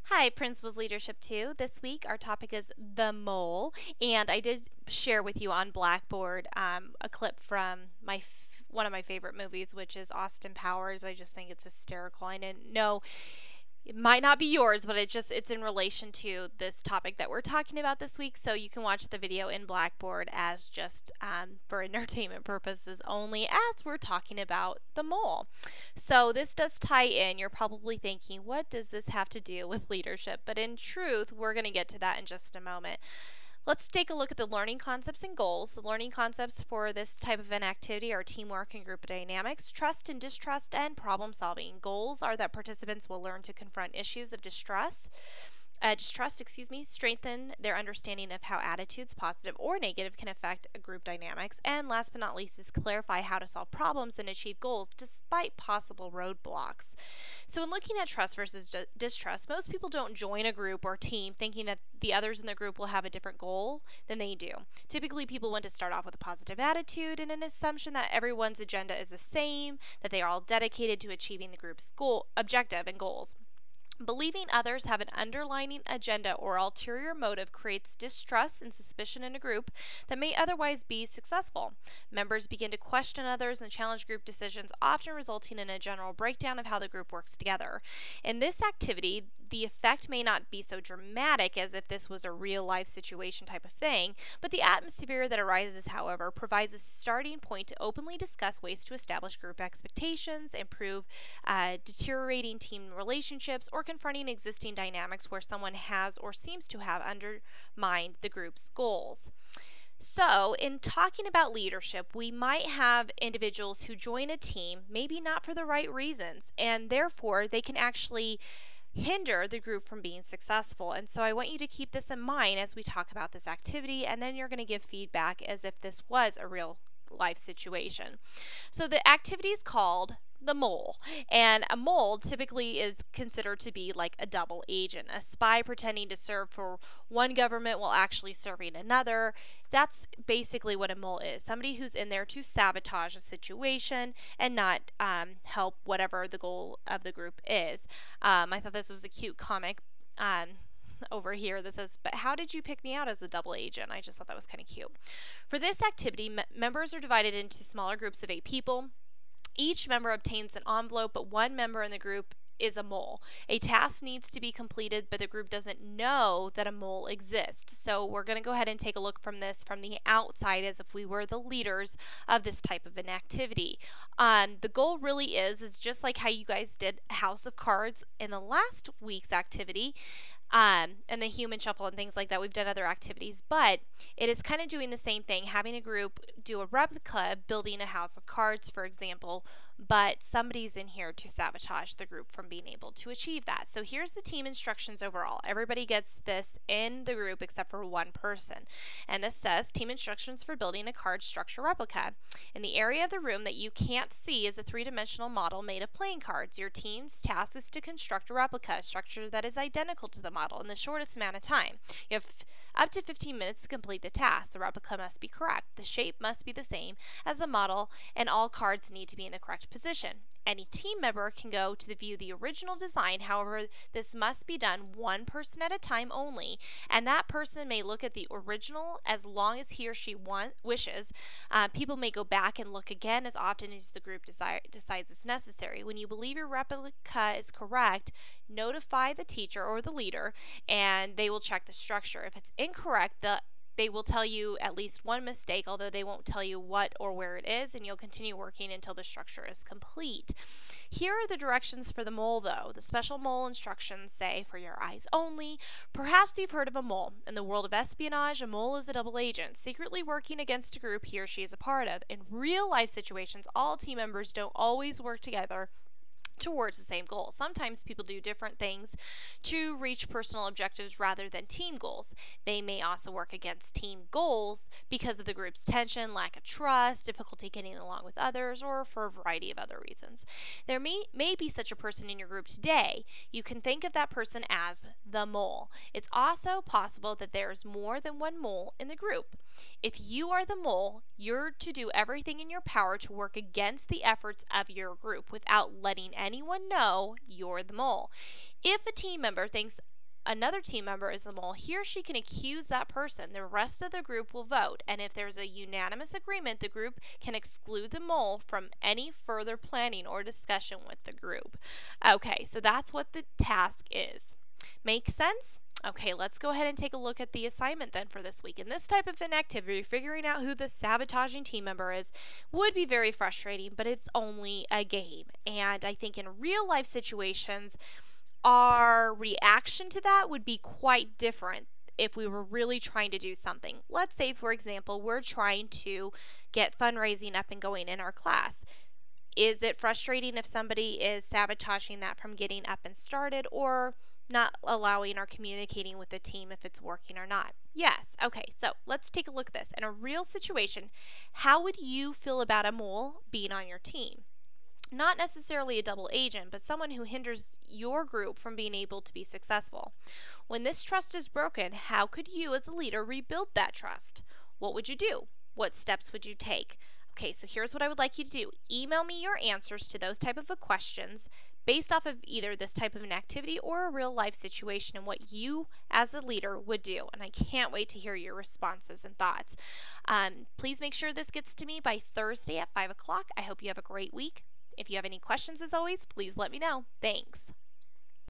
Hi, Principals Leadership 2. This week our topic is the mole, and I did share with you on Blackboard a clip from one of my favorite movies, which is Austin Powers. I just think it's hysterical. I didn't know it might not be yours, but it's in relation to this topic that we're talking about this week. So you can watch the video in Blackboard as just for entertainment purposes only, as we're talking about the mole. So this does tie in. You're probably thinking, what does this have to do with leadership? But in truth, we're going to get to that in just a moment. Let's take a look at the learning concepts and goals. The learning concepts for this type of an activity are teamwork and group dynamics, trust and distrust, and problem solving. Goals are that participants will learn to confront issues of distrust, strengthen their understanding of how attitudes, positive or negative, can affect a group dynamics, and last but not least is clarify how to solve problems and achieve goals despite possible roadblocks. So in looking at trust versus distrust, most people don't join a group or team thinking that the others in the group will have a different goal than they do. Typically, people want to start off with a positive attitude and an assumption that everyone's agenda is the same, that they are all dedicated to achieving the group's goal, objective, and goals. Believing others have an underlying agenda or ulterior motive creates distrust and suspicion in a group that may otherwise be successful. Members begin to question others and challenge group decisions, often resulting in a general breakdown of how the group works together. In this activity, the effect may not be so dramatic as if this was a real life situation type of thing, but the atmosphere that arises, however, provides a starting point to openly discuss ways to establish group expectations, improve deteriorating team relationships, or confronting existing dynamics where someone has or seems to have undermined the group's goals. So, in talking about leadership, we might have individuals who join a team, maybe not for the right reasons, and therefore they can actually hinder the group from being successful. And so I want you to keep this in mind as we talk about this activity, and then you're going to give feedback as if this was a real life situation. So the activity is called the mole, and a mole typically is considered to be like a double agent, a spy pretending to serve for one government while actually serving another. That's basically what a mole is, somebody who's in there to sabotage a situation and not help whatever the goal of the group is. I thought this was a cute comic over here that says, but how did you pick me out as a double agent? I just thought that was kind of cute. For this activity, members are divided into smaller groups of 8 people. Each member obtains an envelope, but one member in the group is a mole. A task needs to be completed, but the group doesn't know that a mole exists. So we're going to go ahead and take a look from this from the outside as if we were the leaders of this type of an activity. The goal really is just like how you guys did House of Cards in the last week's activity. And the human shuffle and things like that. We've done other activities, but it is kind of doing the same thing, having a group do a replica, building a house of cards, for example, but somebody's in here to sabotage the group from being able to achieve that. So here's the team instructions overall. Everybody gets this in the group except for one person. And this says team instructions for building a card structure replica. In the area of the room that you can't see is a 3-dimensional model made of playing cards. Your team's task is to construct a replica, a structure that is identical to the model in the shortest amount of time. You have up to 15 minutes to complete the task. The replica must be correct. The shape must be the same as the model, and all cards need to be in the correct position. Any team member can go to view the original design. However, this must be done one person at a time only, and that person may look at the original as long as he or she wishes. People may go back and look again as often as the group decides it's necessary. When you believe your replica is correct, notify the teacher or the leader, and they will check the structure. If it's incorrect, they will tell you at least one mistake, although they won't tell you what or where it is, and you'll continue working until the structure is complete. Here are the directions for the mole, though. The special mole instructions say, for your eyes only. Perhaps you've heard of a mole. In the world of espionage, a mole is a double agent, secretly working against a group he or she is a part of. In real life situations, all team members don't always work together towards the same goal. Sometimes people do different things to reach personal objectives rather than team goals. They may also work against team goals because of the group's tension, lack of trust, difficulty getting along with others, or for a variety of other reasons. There may be such a person in your group today. You can think of that person as the mole. It's also possible that there's more than one mole in the group. If you are the mole, you're to do everything in your power to work against the efforts of your group without letting anyone know you're the mole. If a team member thinks another team member is the mole, he or she can accuse that person. The rest of the group will vote, and if there's a unanimous agreement, the group can exclude the mole from any further planning or discussion with the group. Okay, so that's what the task is. Make sense? Okay, let's go ahead and take a look at the assignment then for this week. In this type of an activity, figuring out who the sabotaging team member is would be very frustrating, but it's only a game. And I think in real life situations, our reaction to that would be quite different if we were really trying to do something. Let's say, for example, we're trying to get fundraising up and going in our class. Is it frustrating if somebody is sabotaging that from getting up and started, or not allowing or communicating with the team if it's working or not? Yes. Okay, so let's take a look at this. In a real situation, how would you feel about a mole being on your team? Not necessarily a double agent, but someone who hinders your group from being able to be successful. When this trust is broken, how could you as a leader rebuild that trust? What would you do? What steps would you take? Okay, so here's what I would like you to do. Email me your answers to those type of questions based off of either this type of an activity or a real life situation and what you as a leader would do. And I can't wait to hear your responses and thoughts. Please make sure this gets to me by Thursday at 5 o'clock. I hope you have a great week. If you have any questions, as always, please let me know. Thanks.